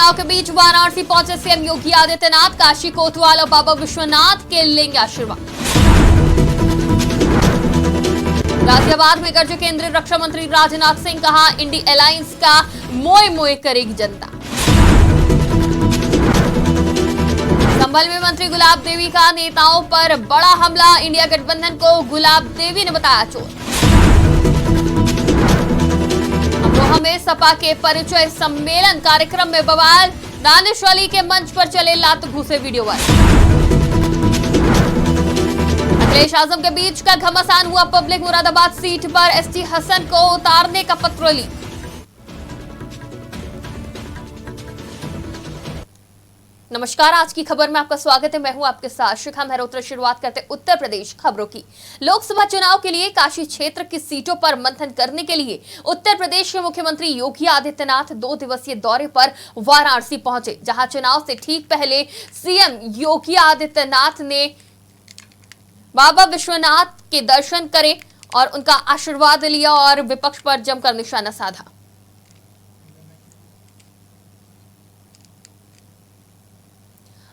चुनाव के बीच वाराणसी पहुंचे सीएम योगी आदित्यनाथ, काशी कोतवाल और बाबा विश्वनाथ के लेंगे आशीर्वाद। गाजियाबाद में गरजे केंद्रीय रक्षा मंत्री राजनाथ सिंह, कहा इंडी अलायंस का मोए मोए करेगी जनता। संभल में मंत्री गुलाब देवी का नेताओं पर बड़ा हमला, इंडिया गठबंधन को गुलाब देवी ने बताया चोर। अमरोहा में सपा के परिचय सम्मेलन कार्यक्रम में बवाल, दानिश अली के मंच पर चले लात घूसे वीडियो वायरल। अखिलेश आजम के बीच का घमासान हुआ पब्लिक, मुरादाबाद सीट पर एसटी हसन को उतारने का पत्र लीक। नमस्कार, आज की खबर में आपका स्वागत है। मैं हूं आपके साथ शिखा मेहरोत्रा। शुरुआत करते उत्तर प्रदेश खबरों की। लोकसभा चुनाव के लिए काशी क्षेत्र की सीटों पर मंथन करने के लिए उत्तर प्रदेश के मुख्यमंत्री योगी आदित्यनाथ 2 दिवसीय दौरे पर वाराणसी पहुंचे, जहां चुनाव से ठीक पहले सीएम योगी आदित्यनाथ ने बाबा विश्वनाथ के दर्शन करे और उनका आशीर्वाद लिया और विपक्ष पर जमकर निशाना साधा।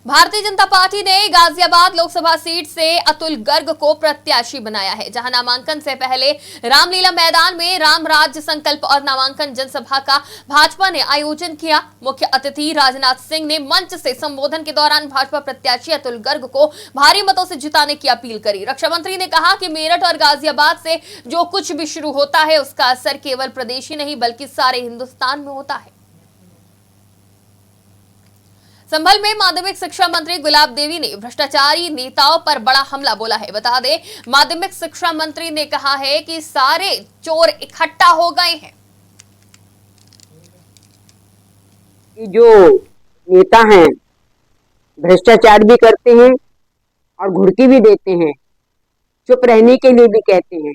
भारतीय जनता पार्टी ने गाजियाबाद लोकसभा सीट से अतुल गर्ग को प्रत्याशी बनाया है, जहां नामांकन से पहले रामलीला मैदान में राम राज्य संकल्प और नामांकन जनसभा का भाजपा ने आयोजन किया। मुख्य अतिथि राजनाथ सिंह ने मंच से संबोधन के दौरान भाजपा प्रत्याशी अतुल गर्ग को भारी मतों से जिताने की अपील करी। रक्षा मंत्री ने कहा कि मेरठ और गाजियाबाद से जो कुछ भी शुरू होता है उसका असर केवल प्रदेश ही नहीं बल्कि सारे हिंदुस्तान में होता है। संभल में माध्यमिक शिक्षा मंत्री गुलाब देवी ने भ्रष्टाचारी नेताओं पर बड़ा हमला बोला है। बता दें, माध्यमिक शिक्षा मंत्री ने कहा है कि सारे चोर इकट्ठा हो गए हैं। जो नेता हैं भ्रष्टाचार भी करते हैं और घुड़की भी देते हैं, चुप रहने के लिए भी कहते हैं,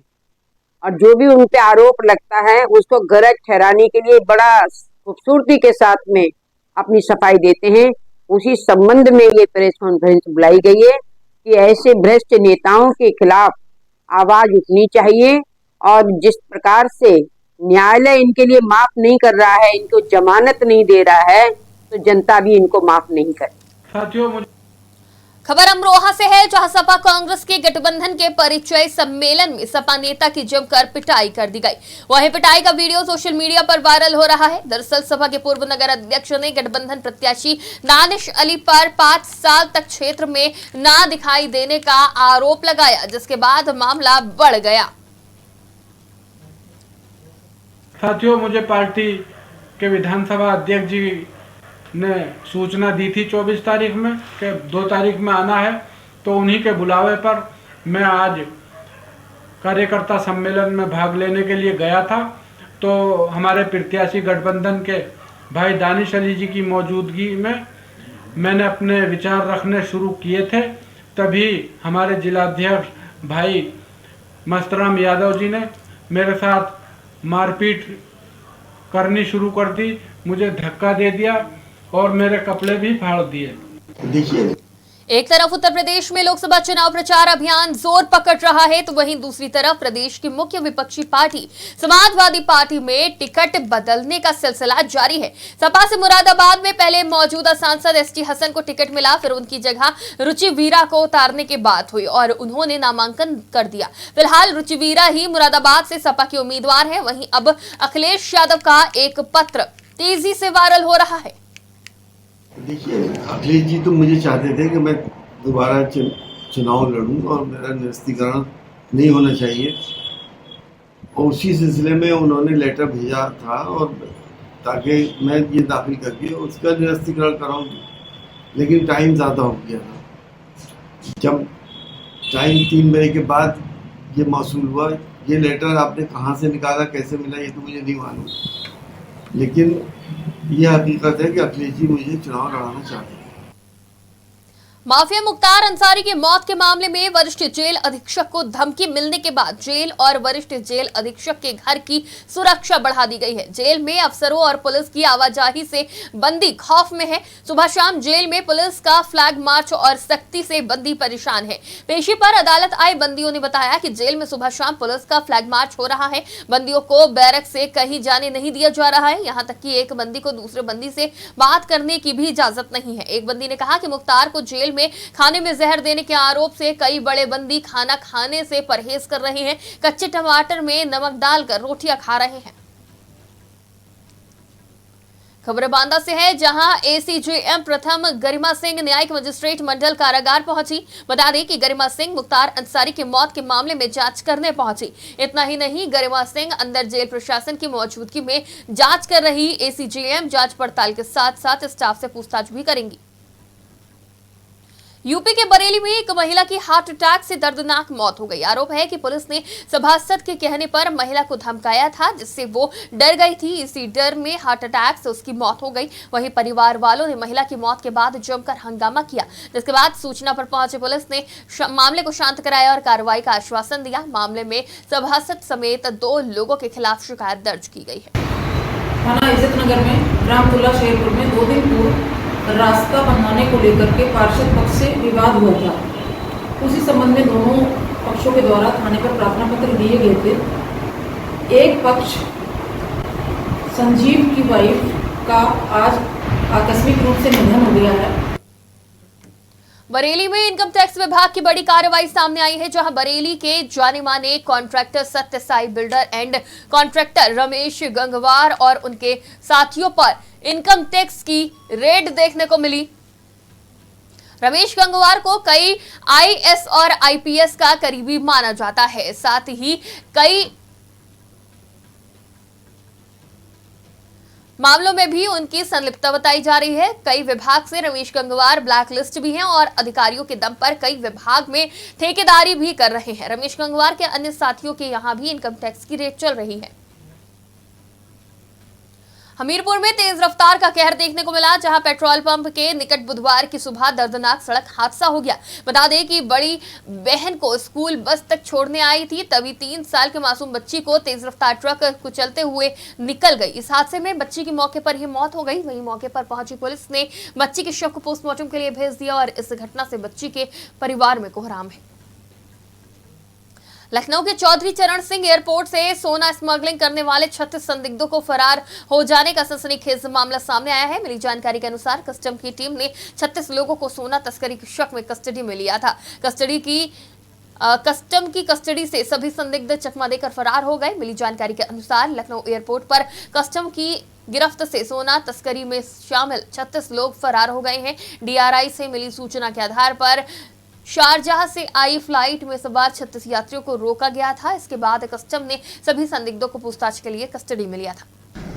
और जो भी उन पे आरोप लगता है उसको गलत ठहराने के लिए बड़ा खूबसूरती के साथ में अपनी सफाई देते हैं। उसी संबंध में ये प्रेस कॉन्फ्रेंस बुलाई गई है कि ऐसे भ्रष्ट नेताओं के खिलाफ आवाज उठनी चाहिए, और जिस प्रकार से न्यायालय इनके लिए माफ नहीं कर रहा है, इनको जमानत नहीं दे रहा है, तो जनता भी इनको माफ नहीं करे। साथियों, खबर अमरोहा से है, जहां सपा कांग्रेस के गठबंधन के परिचय सम्मेलन में सपा नेता की जमकर पिटाई कर दी गई। वहीं पिटाई का वीडियो सोशल मीडिया पर वायरल हो रहा है। दरअसल सपा के पूर्व नगर अध्यक्ष ने गठबंधन प्रत्याशी दानिश अली पर 5 साल तक क्षेत्र में ना दिखाई देने का आरोप लगाया, जिसके बाद मामला बढ़ गया। साथियों, मुझे पार्टी के विधानसभा अध्यक्ष जी ने सूचना दी थी 24 तारीख में कि 2 तारीख में आना है, तो उन्हीं के बुलावे पर मैं आज कार्यकर्ता सम्मेलन में भाग लेने के लिए गया था। तो हमारे प्रत्याशी गठबंधन के भाई दानिश अली जी की मौजूदगी में मैंने अपने विचार रखने शुरू किए थे। तभी हमारे जिलाध्यक्ष भाई मस्तराम यादव जी ने मेरे साथ मारपीट करनी शुरू कर दी, मुझे धक्का दे दिया और मेरे कपड़े भी फाड़ दिए। देखिए, एक तरफ उत्तर प्रदेश में लोकसभा चुनाव प्रचार अभियान जोर पकड़ रहा है, तो वहीं दूसरी तरफ प्रदेश की मुख्य विपक्षी पार्टी समाजवादी पार्टी में टिकट बदलने का सिलसिला जारी है। सपा से मुरादाबाद में पहले मौजूदा सांसद एसटी हसन को टिकट मिला, फिर उनकी जगह रुचि वीरा को उतारने की बात हुई और उन्होंने नामांकन कर दिया। फिलहाल रुचि वीरा ही मुरादाबाद से सपा के उम्मीदवार है। वहीं अब अखिलेश यादव का एक पत्र तेजी से वायरल हो रहा है। देखिए, अखिलेश जी तो मुझे चाहते थे कि मैं दोबारा चुनाव लड़ूं और मेरा निरस्तीकरण नहीं होना चाहिए, और उसी सिलसिले में उन्होंने लेटर भेजा था और ताकि मैं ये दाखिल करके उसका निरस्तीकरण कराऊं, लेकिन टाइम ज़्यादा हो गया था। जब टाइम 3 बजे के बाद ये मौसूल हुआ, ये लेटर आपने कहाँ से निकाला, कैसे मिला, ये तो मुझे नहीं मालूम, लेकिन यह हकीकत है कि अखिलेश जी मुझे चुनाव लड़ाना चाहते हैं। माफिया मुख्तार अंसारी की मौत के मामले में वरिष्ठ जेल अधीक्षक को धमकी मिलने के बाद जेल और वरिष्ठ जेल अधीक्षक के घर की सुरक्षा बढ़ा दी गई है। जेल में अफसरों और पुलिस की आवाजाही से बंदी खौफ में है। सुबह शाम जेल में पुलिस का फ्लैग मार्च और सख्ती से बंदी परेशान है। पेशी पर अदालत आए बंदियों ने बताया कि जेल में सुबह शाम पुलिस का फ्लैग मार्च हो रहा है। बंदियों को बैरक से कहीं जाने नहीं दिया जा रहा है। यहाँ तक कि एक बंदी को दूसरे बंदी से बात करने की भी इजाजत नहीं है। एक बंदी ने कहा कि मुख्तार को जेल में खाने में जहर देने के आरोप से कई बड़े बंदी खाना खाने से परहेज कर रहे हैं। कच्चे टमाटर में नमक डालकर रोटियां खा रहे हैं। खबर बांदा से है, जहां एसीजेएम प्रथम गरिमा सिंह न्यायिक मजिस्ट्रेट मंडल कारागार पहुंची। बता दें कि गरिमा सिंह मुख्तार अंसारी की मौत के मामले में जांच करने पहुंची। इतना ही नहीं, गरिमा सिंह अंदर जेल प्रशासन की मौजूदगी में जांच कर रही एसीजेएम जांच पड़ताल के साथ साथ स्टाफ से पूछताछ भी करेंगी। यूपी के बरेली में एक महिला की हार्ट अटैक से दर्दनाक मौत हो गई। आरोप है कि पुलिस ने सभासद के कहने पर महिला को धमकाया था, जिससे वो डर गई थी। इसी डर में हार्ट अटैक से उसकी मौत हो गई। वहीं परिवार वालों ने महिला की मौत के बाद जमकर हंगामा किया, जिसके बाद सूचना पर पहुंचे पुलिस ने मामले को शांत कराया और कार्रवाई का आश्वासन दिया। मामले में सभासद समेत 2 लोगों के खिलाफ शिकायत दर्ज की गई है। थाना इज्जत नगर में रामपुरा शेरपुर में 2 दिन पूर्व रास्ता बनवाने को लेकर के पार्षद पक्ष से विवाद हुआ था। उसी संबंध में दोनों पक्षों के द्वारा थाने पर प्रार्थना पत्र दिए गए थे। एक पक्ष संजीव की वाइफ का आज आकस्मिक रूप से निधन हो गया है। बरेली में इनकम टैक्स विभाग की बड़ी कार्रवाई सामने आई है, जहां बरेली के जाने माने कॉन्ट्रैक्टर सत्य Sai builder and contractor Ramesh Gangwar और उनके साथियों पर इनकम टैक्स की रेड देखने को मिली। रमेश गंगवार को कई आईएएस और आईपीएस का करीबी माना जाता है। साथ ही कई मामलों में भी उनकी संलिप्तता बताई जा रही है। कई विभाग से रमेश गंगवार ब्लैक लिस्ट भी हैं और अधिकारियों के दम पर कई विभाग में ठेकेदारी भी कर रहे हैं। रमेश गंगवार के अन्य साथियों के यहां भी इनकम टैक्स की रेड चल रही है। हमीरपुर में तेज रफ्तार का कहर देखने को मिला, जहां पेट्रोल पंप के निकट बुधवार की सुबह दर्दनाक सड़क हादसा हो गया। बता दें कि बड़ी बहन को स्कूल बस तक छोड़ने आई थी, तभी 3 साल के मासूम बच्ची को तेज रफ्तार ट्रक कुचलते हुए निकल गई। इस हादसे में बच्ची की मौके पर ही मौत हो गई। वहीं मौके पर पहुंची पुलिस ने बच्ची के शव को पोस्टमार्टम के लिए भेज दिया और इस घटना से बच्ची के परिवार में कोहराम है। लखनऊ के चौधरी चरण सिंह एयरपोर्ट से सोना स्मगलिंग करने वाले 36 संदिग्धों को फरार हो जाने का सनसनीखेज मामला सामने आया है। मिली जानकारी के अनुसार कस्टम की टीम ने 36 लोगों को सोना तस्करी के शक में कस्टडी में लिया था। कस्टम की कस्टडी से सभी संदिग्ध चकमा देकर फरार हो गए। मिली जानकारी के अनुसार लखनऊ एयरपोर्ट पर कस्टम की गिरफ्त से सोना तस्करी में शामिल 36 लोग फरार हो गए हैं। डीआरआई से मिली सूचना के आधार पर शारजाह से आई फ्लाइट में सवार 36 यात्रियों को रोका गया था। इसके बाद कस्टम ने सभी संदिग्धों को पूछताछ के लिए कस्टडी में लिया था।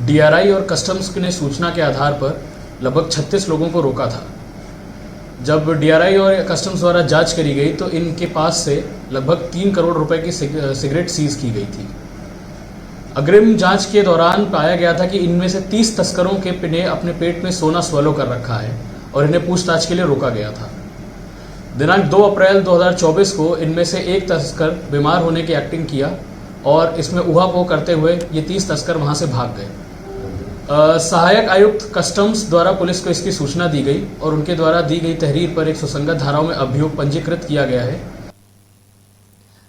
डीआरआई और कस्टम्स ने सूचना के आधार पर लगभग 36 लोगों को रोका था। जब डीआरआई और कस्टम्स द्वारा जांच करी गई तो इनके पास से लगभग 3 करोड़ रुपए की सिगरेट सीज की गई थी। अग्रिम जांच के दौरान पाया गया था कि इनमें से 30 तस्करों के ने अपने पेट में सोना स्वलो कर रखा है और इन्हें पूछताछ के लिए रोका गया था। दिनांक 2 अप्रैल 2024 को इनमें से एक तस्कर बीमार होने की एक्टिंग किया और इसमें उहापोह करते हुए ये 30 तस्कर वहां से भाग गए। सहायक आयुक्त कस्टम्स द्वारा पुलिस को इसकी सूचना दी गई और उनके द्वारा दी गई तहरीर पर एक सुसंगत धाराओं में अभियोग पंजीकृत किया गया है।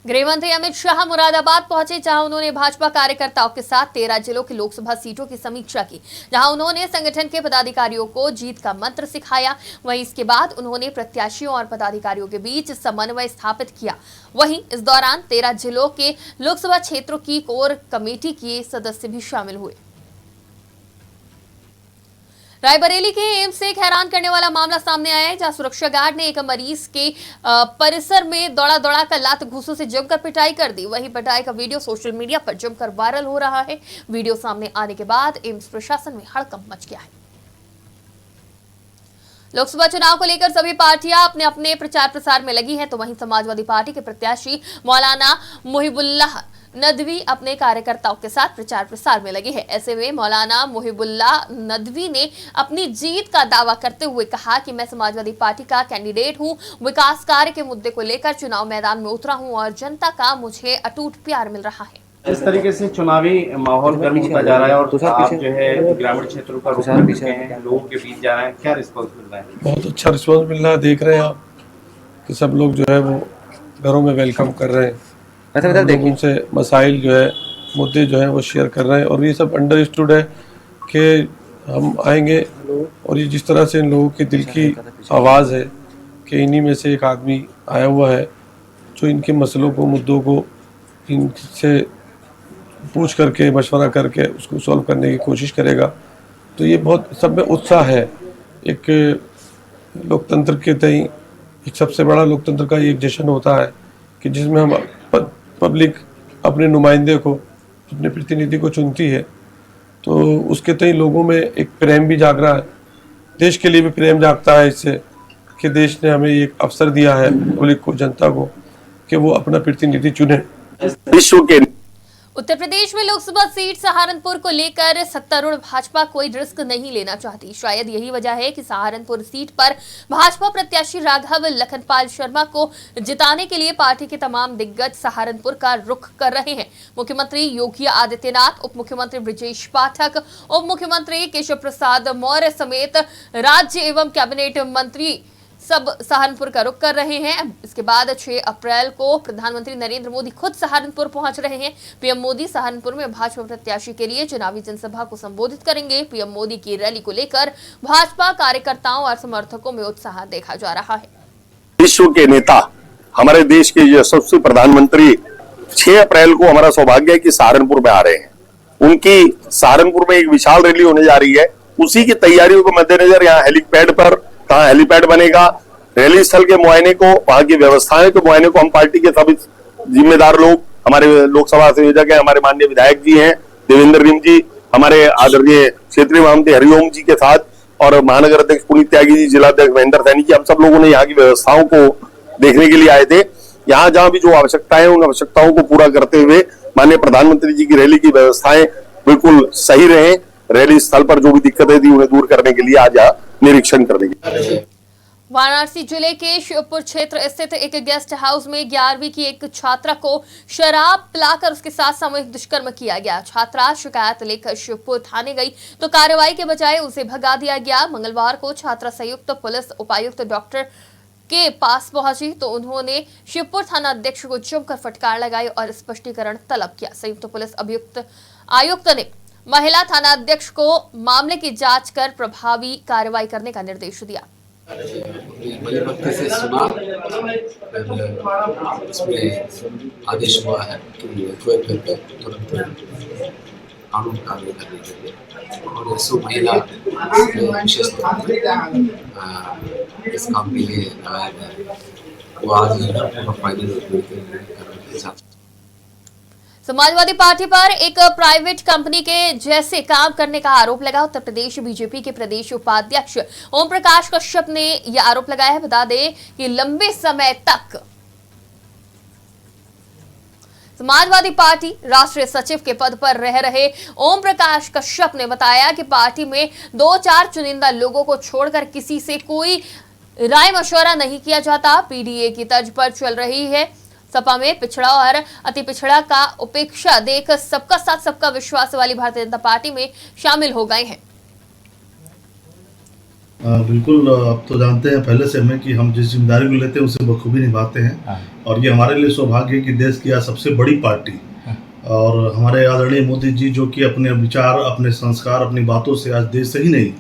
गृह मंत्री अमित शाह मुरादाबाद पहुंचे, जहां उन्होंने भाजपा कार्यकर्ताओं के साथ 13 जिलों की लोकसभा सीटों की समीक्षा की, जहां उन्होंने संगठन के पदाधिकारियों को जीत का मंत्र सिखाया। वहीं इसके बाद उन्होंने प्रत्याशियों और पदाधिकारियों के बीच समन्वय स्थापित किया। वहीं इस दौरान 13 जिलों के लोकसभा क्षेत्रों की कोर कमेटी के सदस्य भी शामिल हुए। रायबरेली के एम्स से एक हैरान करने वाला मामला सामने आया है, जहां सुरक्षा गार्ड ने एक मरीज के परिसर में दौड़ा कर लात घूंसों से जमकर पिटाई कर दी। वहीं पिटाई का वीडियो सोशल मीडिया पर जमकर वायरल हो रहा है। वीडियो सामने आने के बाद एम्स प्रशासन में हड़कंप मच गया है। लोकसभा चुनाव को लेकर सभी पार्टियां अपने अपने प्रचार प्रसार में लगी हैं, तो वहीं समाजवादी पार्टी के प्रत्याशी मौलाना मुहिबुल्लाह नदवी अपने कार्यकर्ताओं के साथ प्रचार प्रसार में लगे हैं। ऐसे में मौलाना मुहिबुल्लाह नदवी ने अपनी जीत का दावा करते हुए कहा कि मैं समाजवादी पार्टी का कैंडिडेट हूं, विकास कार्य के मुद्दे को लेकर चुनाव मैदान में उतरा हूं और जनता का मुझे अटूट प्यार मिल रहा है। इस तरीके से चुनावी माहौल गर्म होता जा रहा है और आप जो है ग्रामीण क्षेत्रों का रुख कर चुके हैं, लोगों के बीच जा रहे हैं, क्या रिस्पॉन्स मिल रहा है? बहुत अच्छा रिस्पॉन्स मिल रहा है। देख रहे हैं आप कि सब लोग जो है वो घरों में वेलकम कर रहे हैं। लोग उनसे मसाइल जो है, मुद्दे जो है वो शेयर कर रहे हैं और ये सब अंडरस्टूड है कि हम आएंगे और ये जिस तरह से इन लोगों के दिल की आवाज़ है कि इन्हीं में से एक आदमी आया हुआ है जो इनके मसलों को, मुद्दों को इनसे पूछ करके, मशवरा करके उसको सॉल्व करने की कोशिश करेगा। तो ये बहुत सब में उत्साह है। एक लोकतंत्र के तई एक सबसे बड़ा लोकतंत्र का एक जश्न होता है कि जिसमें हम पब्लिक अपने नुमाइंदे को, अपने प्रतिनिधि को चुनती है, तो उसके तई लोगों में एक प्रेम भी जाग रहा है। देश के लिए भी प्रेम जागता है इससे कि देश ने हमें एक अवसर दिया है, पब्लिक को, जनता को, कि वो अपना प्रतिनिधि चुने। विश्व के उत्तर प्रदेश में लोकसभा सीट सहारनपुर को लेकर सत्तारूढ़ भाजपा कोई रिस्क नहीं लेना चाहती। शायद यही वजह है कि सहारनपुर सीट पर भाजपा प्रत्याशी राघव लखनपाल शर्मा को जिताने के लिए पार्टी के तमाम दिग्गज सहारनपुर का रुख कर रहे हैं। मुख्यमंत्री योगी आदित्यनाथ, उप मुख्यमंत्री ब्रिजेश पाठक, उप मुख्यमंत्री केशव प्रसाद मौर्य समेत राज्य एवं कैबिनेट मंत्री सब सहारनपुर का रुख कर रहे हैं। इसके बाद 6 अप्रैल को प्रधानमंत्री नरेंद्र मोदी खुद सहारनपुर पहुंच रहे हैं। पीएम मोदी सहारनपुर में भाजपा प्रत्याशी के लिए चुनावी जनसभा को संबोधित करेंगे। पीएम मोदी की रैली को लेकर भाजपा कार्यकर्ताओं और समर्थकों में उत्साह देखा जा रहा है। विश्व के नेता, हमारे देश के यशस्वी प्रधानमंत्री 6 अप्रैल को हमारा सौभाग्य है कि सहारनपुर में आ रहे हैं। उनकी सहारनपुर में एक विशाल रैली होने जा रही है। उसी की तैयारियों के मद्देनजर यहाँ हेलीपैड पर, कहाँ हेलीपैड बनेगा, रैली स्थल के मुआयने को, वहां की व्यवस्थाएं के मुआयने को हम पार्टी के सभी जिम्मेदार लोग, हमारे लोकसभा संयोजक हैं, हमारे माननीय विधायक जी हैं देवेंद्र रिम जी, हमारे आदरणीय क्षेत्रीय महामंत्री हरिओम जी के साथ और महानगर अध्यक्ष पुनीत त्यागी जी, जिलाध्यक्ष महेंद्र सैनी जी, हम सब लोगों ने यहाँ की व्यवस्थाओं को देखने के लिए आए थे। यहाँ जहाँ भी जो आवश्यकताएं, उन आवश्यकताओं को पूरा करते हुए माननीय प्रधानमंत्री जी की रैली की व्यवस्थाएं बिल्कुल सही रहे। रैली स्थल पर जो भी दिक्कतें थी उन्हें दूर करने के लिए आज निरीक्षण करने की। वाराणसी जिले के शिवपुर क्षेत्र स्थित एक गेस्ट हाउस में 11वीं की एक छात्रा को शराब पिलाकर उसके साथ सामूहिक दुष्कर्म किया गया। छात्रा शिकायत लेकर शिवपुर थाने गई तो कार्रवाई के बजाय उसे भगा दिया गया। मंगलवार को छात्रा संयुक्त पुलिस उपायुक्त डॉक्टर के पास पहुंची तो उन्होंने शिवपुर थाना अध्यक्ष को जमकर फटकार लगाई और स्पष्टीकरण तलब किया। संयुक्त पुलिस आयुक्त ने महिला थाना अध्यक्ष को मामले की जांच कर प्रभावी कार्रवाई करने का निर्देश दिया। बड़े वक्त से सुना, इसमें आदेश हुआ है कि तुरंत कानून कार्रवाई करने के लिए और ऐसो महिला विशेष तौर पर इस काम के लिए लगाया गया है। वो आज फाइनल समाजवादी पार्टी पर एक प्राइवेट कंपनी के जैसे काम करने का आरोप लगा। उत्तर प्रदेश बीजेपी के प्रदेश उपाध्यक्ष ओम प्रकाश कश्यप ने यह आरोप लगाया है। बता दें कि लंबे समय तक समाजवादी पार्टी राष्ट्रीय सचिव के पद पर रह रहे ओम प्रकाश कश्यप ने बताया कि पार्टी में 2-4 चुनिंदा लोगों को छोड़कर किसी से कोई राय मशवरा नहीं किया जाता। पीडीए की तर्ज पर चल रही है। सपा में पिछड़ा और अति पिछड़ा का उपेक्षा देख सबका साथ सबका विश्वास वाली भारतीय जनता पार्टी में शामिल हो गए हैं। बिल्कुल, अब तो जानते हैं पहले से हमें कि हम जिस जिम्मेदारी को लेते हैं उसे बखूबी निभाते हैं और ये हमारे लिए सौभाग्य है कि देश की आज सबसे बड़ी पार्टी और हमारे आदरणीय मोदी जी जो कि अपने विचार, अपने संस्कार, अपनी बातों से आज देश से ही नहीं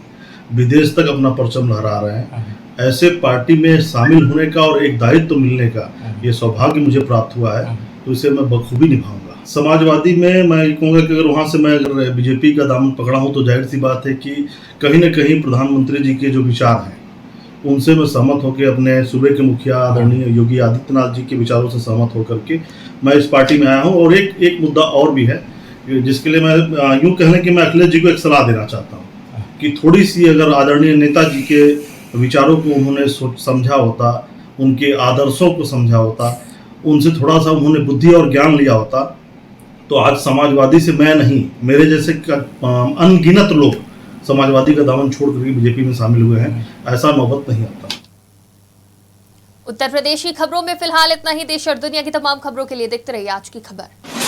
विदेश तक अपना परचम लहरा रहे हैं। ऐसे पार्टी में शामिल होने का और एक दायित्व मिलने का ये सौभाग्य मुझे प्राप्त हुआ है, तो इसे मैं बखूबी निभाऊंगा। समाजवादी में मैं ये कहूँगा कि अगर वहाँ से मैं अगर बीजेपी का दामन पकड़ा हूँ तो जाहिर सी बात है कि कहीं न कहीं प्रधानमंत्री जी के जो विचार हैं उनसे मैं सहमत होकर, अपने सूबे के मुखिया आदरणीय योगी आदित्यनाथ जी के विचारों से सहमत होकर के मैं इस पार्टी में आया हूँ। और एक मुद्दा और भी है जिसके लिए मैं यूँ कह लें कि मैं अखिलेश जी को एक सलाह देना चाहता हूँ कि थोड़ी सी अगर आदरणीय नेताजी के विचारों को उन्होंने समझा होता, उनके आदर्शों को समझा होता, उनसे थोड़ा सा उन्होंने बुद्धि और ज्ञान लिया होता तो आज समाजवादी से मैं नहीं, मेरे जैसे अनगिनत लोग समाजवादी का दामन छोड़ करके बीजेपी में शामिल हुए हैं। ऐसा नौबत नहीं आता। उत्तर प्रदेश की खबरों में फिलहाल इतना ही। देश और दुनिया की तमाम खबरों के लिए देखते रहिए आज की खबर।